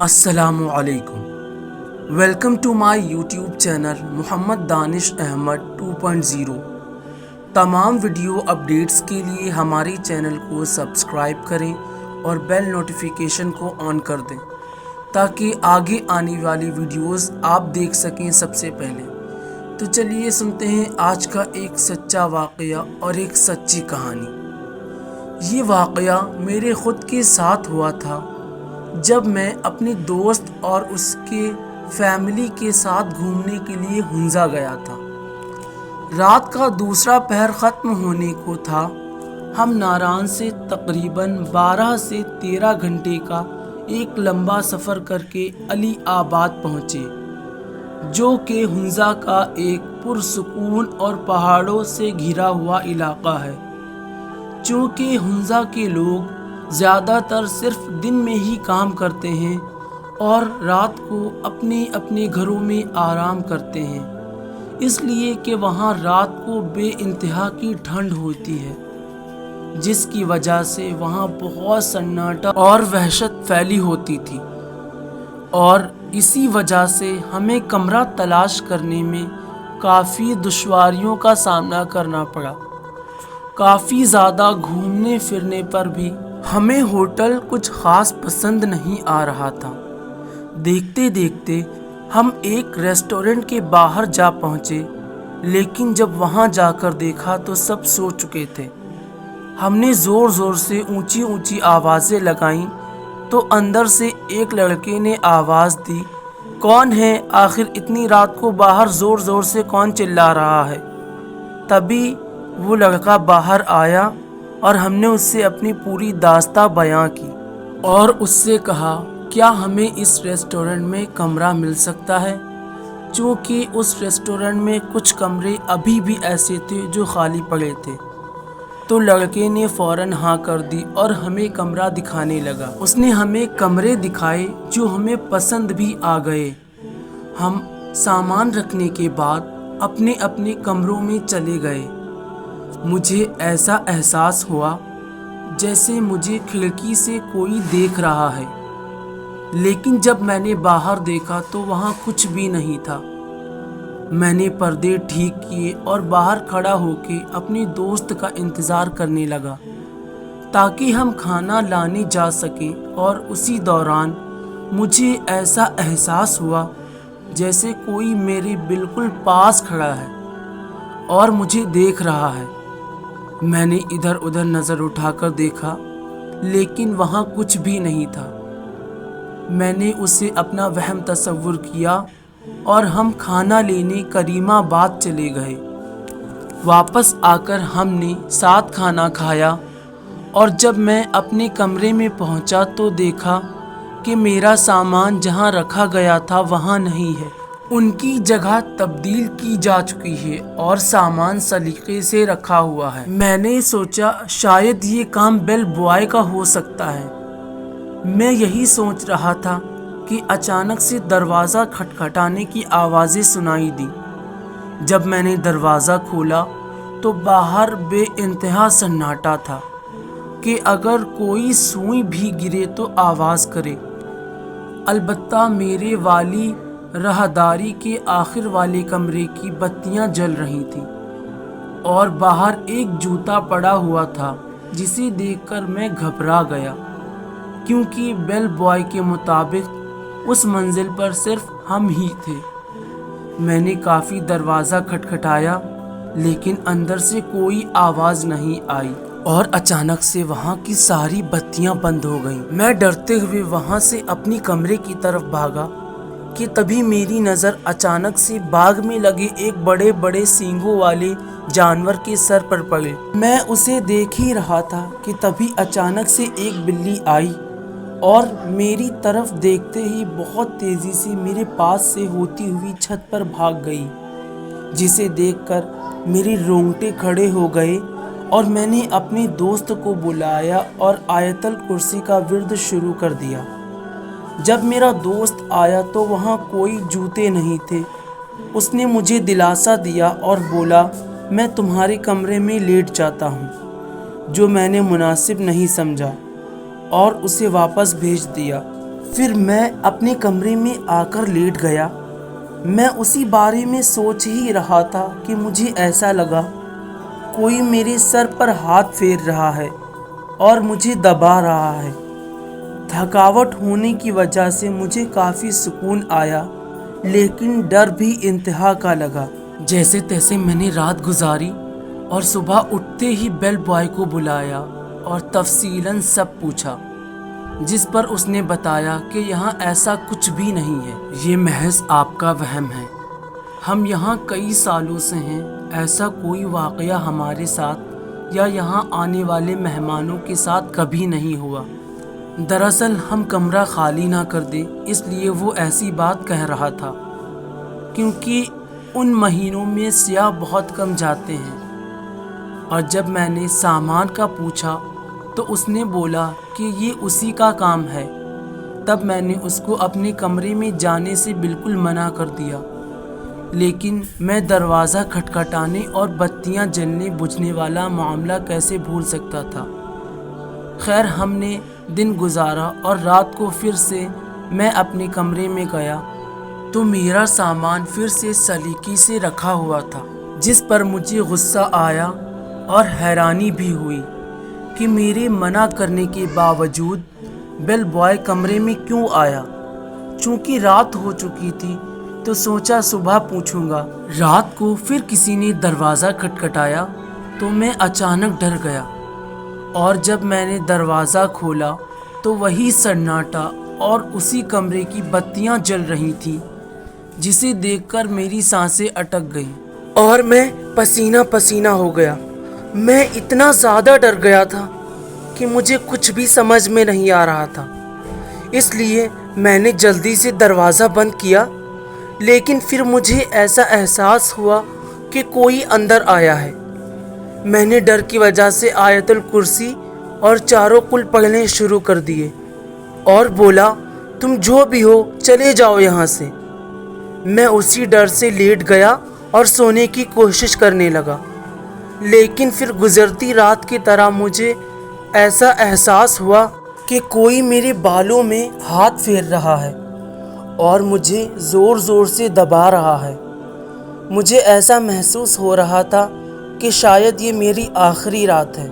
السلام علیکم۔ Welcome to my YouTube channel Muhammad Danish Ahmed 2.0۔ تمام ویڈیو اپڈیٹس کے لیے ہماری چینل کو سبسکرائب کریں اور بیل نوٹیفیکیشن کو آن کر دیں تاکہ آگے آنے والی ویڈیوز آپ دیکھ سکیں سب سے پہلے۔ تو چلیے سنتے ہیں آج کا ایک سچا واقعہ اور ایک سچی کہانی۔ یہ واقعہ میرے خود کے ساتھ ہوا تھا جب میں اپنی دوست اور اس کے فیملی کے ساتھ گھومنے کے لیے ہنزا گیا تھا۔ رات کا دوسرا پہر ختم ہونے کو تھا۔ ہم ناران سے تقریباً 12 سے 13 گھنٹے کا ایک لمبا سفر کر کے علی آباد پہنچے، جو کہ ہنزا کا ایک پرسکون اور پہاڑوں سے گھرا ہوا علاقہ ہے۔ چونکہ ہنزا کے لوگ زیادہ تر صرف دن میں ہی کام کرتے ہیں اور رات کو اپنے اپنے گھروں میں آرام کرتے ہیں، اس لیے کہ وہاں رات کو بے انتہا کی ٹھنڈ ہوتی ہے، جس کی وجہ سے وہاں بہت سناٹا اور وحشت پھیلی ہوتی تھی، اور اسی وجہ سے ہمیں کمرہ تلاش کرنے میں کافی دشواریوں کا سامنا کرنا پڑا۔ کافی زیادہ گھومنے پھرنے پر بھی ہمیں ہوٹل کچھ خاص پسند نہیں آ رہا تھا۔ دیکھتے دیکھتے ہم ایک ریسٹورنٹ کے باہر جا پہنچے، لیکن جب وہاں جا کر دیکھا تو سب سو چکے تھے۔ ہم نے زور زور سے اونچی اونچی آوازیں لگائیں تو اندر سے ایک لڑکے نے آواز دی، کون ہے آخر اتنی رات کو باہر زور زور سے کون چلا رہا ہے؟ تبھی وہ لڑکا باہر آیا اور ہم نے اس سے اپنی پوری داستان بیان کی اور اس سے کہا کیا ہمیں اس ریسٹورنٹ میں کمرہ مل سکتا ہے، چونکہ اس ریسٹورنٹ میں کچھ کمرے ابھی بھی ایسے تھے جو خالی پڑے تھے۔ تو لڑکے نے فوراً ہاں کر دی اور ہمیں کمرہ دکھانے لگا۔ اس نے ہمیں کمرے دکھائے جو ہمیں پسند بھی آ گئے۔ ہم سامان رکھنے کے بعد اپنے اپنے کمروں میں چلے گئے۔ مجھے ایسا احساس ہوا جیسے مجھے کھڑکی سے کوئی دیکھ رہا ہے، لیکن جب میں نے باہر دیکھا تو وہاں کچھ بھی نہیں تھا۔ میں نے پردے ٹھیک کیے اور باہر کھڑا ہو کے اپنی دوست کا انتظار کرنے لگا تاکہ ہم کھانا لانے جا سکیں، اور اسی دوران مجھے ایسا احساس ہوا جیسے کوئی میرے بالکل پاس کھڑا ہے اور مجھے دیکھ رہا ہے۔ میں نے ادھر ادھر نظر اٹھا کر دیکھا، لیکن وہاں کچھ بھی نہیں تھا۔ میں نے اسے اپنا وہم تصور کیا اور ہم کھانا لینے کریم آباد چلے گئے۔ واپس آ کر ہم نے ساتھ کھانا کھایا، اور جب میں اپنے کمرے میں پہنچا تو دیکھا کہ میرا سامان جہاں رکھا گیا تھا وہاں نہیں ہے، ان کی جگہ تبدیل کی جا چکی ہے اور سامان سلیقے سے رکھا ہوا ہے۔ میں نے سوچا شاید یہ کام بیل بوائے کا ہو سکتا ہے۔ میں یہی سوچ رہا تھا کہ اچانک سے دروازہ کھٹکھٹانے کی آوازیں سنائی دی۔ جب میں نے دروازہ کھولا تو باہر بے انتہا سناٹا تھا کہ اگر کوئی سوئی بھی گرے تو آواز کرے۔ البتہ میرے والی راہداری کے آخر والے کمرے کی بتیاں جل رہی تھیں، اور باہر ایک جوتا پڑا ہوا تھا جسے دیکھ کر میں گھبرا گیا، کیونکہ بیل بوائے کے مطابق اس منزل پر صرف ہم ہی تھے۔ میں نے کافی دروازہ کھٹکھٹایا، لیکن اندر سے کوئی آواز نہیں آئی، اور اچانک سے وہاں کی ساری بتیاں بند ہو گئیں۔ میں ڈرتے ہوئے وہاں سے اپنی کمرے کی طرف بھاگا کہ تبھی میری نظر اچانک سے باغ میں لگے ایک بڑے بڑے سینگوں والے جانور کے سر پر پڑے۔ میں اسے دیکھ ہی رہا تھا کہ تبھی اچانک سے ایک بلی آئی اور میری طرف دیکھتے ہی بہت تیزی سے میرے پاس سے ہوتی ہوئی چھت پر بھاگ گئی، جسے دیکھ کر میرے رونگٹے کھڑے ہو گئے، اور میں نے اپنے دوست کو بلایا اور آیت الکرسی کا ورد شروع کر دیا۔ جب میرا دوست آیا تو وہاں کوئی جوتے نہیں تھے۔ اس نے مجھے دلاسا دیا اور بولا میں تمہارے کمرے میں لیٹ جاتا ہوں، جو میں نے مناسب نہیں سمجھا اور اسے واپس بھیج دیا۔ پھر میں اپنے کمرے میں آ کر لیٹ گیا۔ میں اسی بارے میں سوچ ہی رہا تھا کہ مجھے ایسا لگا کوئی میرے سر پر ہاتھ پھیر رہا ہے اور مجھے دبا رہا ہے۔ تھکاوٹ ہونے کی وجہ سے مجھے کافی سکون آیا، لیکن ڈر بھی انتہا کا لگا۔ جیسے تیسے میں نے رات گزاری اور صبح اٹھتے ہی بیل بوائے کو بلایا اور تفصیلاً سب پوچھا، جس پر اس نے بتایا کہ یہاں ایسا کچھ بھی نہیں ہے، یہ محض آپ کا وہم ہے۔ ہم یہاں کئی سالوں سے ہیں، ایسا کوئی واقعہ ہمارے ساتھ یا یہاں آنے والے مہمانوں کے ساتھ کبھی نہیں ہوا۔ دراصل ہم کمرہ خالی نہ کر دیں اس لیے وہ ایسی بات کہہ رہا تھا، کیونکہ ان مہینوں میں سیاح بہت کم جاتے ہیں۔ اور جب میں نے سامان کا پوچھا تو اس نے بولا کہ یہ اسی کا کام ہے۔ تب میں نے اس کو اپنے کمرے میں جانے سے بالکل منع کر دیا، لیکن میں دروازہ کھٹکھٹانے اور بتیاں جلنے بجھنے والا معاملہ کیسے بھول سکتا تھا۔ خیر ہم نے دن گزارا اور رات کو پھر سے میں اپنے کمرے میں گیا تو میرا سامان پھر سے سلیقے سے رکھا ہوا تھا، جس پر مجھے غصہ آیا اور حیرانی بھی ہوئی کہ میرے منع کرنے کے باوجود بیل بوائے کمرے میں کیوں آیا۔ چونکہ رات ہو چکی تھی تو سوچا صبح پوچھوں گا۔ رات کو پھر کسی نے دروازہ کھٹکھٹایا تو میں اچانک ڈر گیا، اور جب میں نے دروازہ کھولا تو وہی سناٹا اور اسی کمرے کی بتیاں جل رہی تھیں، جسے دیکھ کر میری سانسیں اٹک گئیں اور میں پسینہ پسینہ ہو گیا۔ میں اتنا زیادہ ڈر گیا تھا کہ مجھے کچھ بھی سمجھ میں نہیں آ رہا تھا، اس لیے میں نے جلدی سے دروازہ بند کیا، لیکن پھر مجھے ایسا احساس ہوا کہ کوئی اندر آیا ہے۔ میں نے ڈر کی وجہ سے آیت الکرسی اور چاروں قل پڑھنے شروع کر دیے اور بولا تم جو بھی ہو چلے جاؤ یہاں سے۔ میں اسی ڈر سے لیٹ گیا اور سونے کی کوشش کرنے لگا، لیکن پھر گزرتی رات کی طرح مجھے ایسا احساس ہوا کہ کوئی میرے بالوں میں ہاتھ پھیر رہا ہے اور مجھے زور زور سے دبا رہا ہے۔ مجھے ایسا محسوس ہو رہا تھا کہ شاید یہ میری آخری رات ہے۔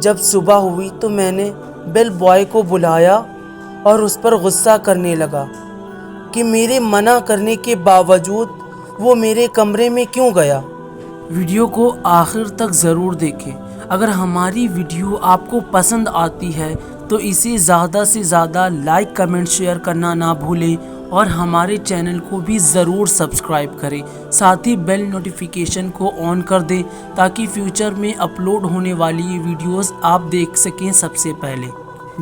جب صبح ہوئی تو میں نے بیل بوائے کو بلایا اور اس پر غصہ کرنے لگا کہ میرے منع کرنے کے باوجود وہ میرے کمرے میں کیوں گیا۔ ویڈیو کو آخر تک ضرور دیکھیں۔ اگر ہماری ویڈیو آپ کو پسند آتی ہے تو اسے زیادہ سے زیادہ لائک، کمنٹ، شیئر کرنا نہ بھولیں اور ہمارے چینل کو بھی ضرور سبسکرائب کریں۔ ساتھ ہی بیل نوٹیفیکیشن کو آن کر دیں تاکہ فیوچر میں اپلوڈ ہونے والی ویڈیوز آپ دیکھ سکیں سب سے پہلے۔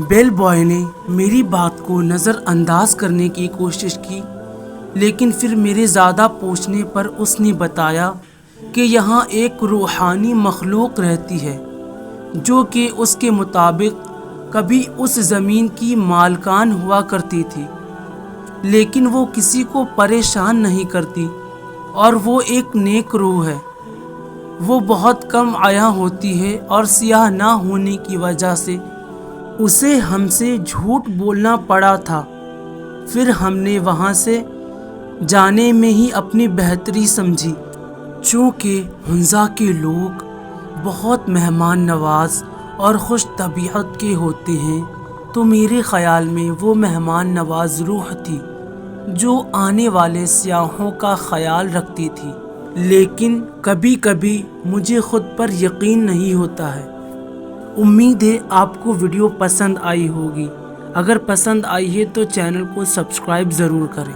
بیل بوائے نے میری بات کو نظر انداز کرنے کی کوشش کی، لیکن پھر میرے زیادہ پوچھنے پر اس نے بتایا کہ یہاں ایک روحانی مخلوق رہتی ہے جو کہ اس کے مطابق کبھی اس زمین کی مالکان ہوا کرتی تھی، لیکن وہ کسی کو پریشان نہیں کرتی اور وہ ایک نیک روح ہے۔ وہ بہت کم عیاں ہوتی ہے اور سیاہ نہ ہونے کی وجہ سے اسے ہم سے جھوٹ بولنا پڑا تھا۔ پھر ہم نے وہاں سے جانے میں ہی اپنی بہتری سمجھی۔ چونکہ ہنزا کے لوگ بہت مہمان نواز اور خوش طبیعت کے ہوتے ہیں، تو میرے خیال میں وہ مہمان نواز روح تھی جو آنے والے سیاحوں کا خیال رکھتی تھی، لیکن کبھی کبھی مجھے خود پر یقین نہیں ہوتا ہے۔ امید ہے آپ کو ویڈیو پسند آئی ہوگی۔ اگر پسند آئی ہے تو چینل کو سبسکرائب ضرور کریں۔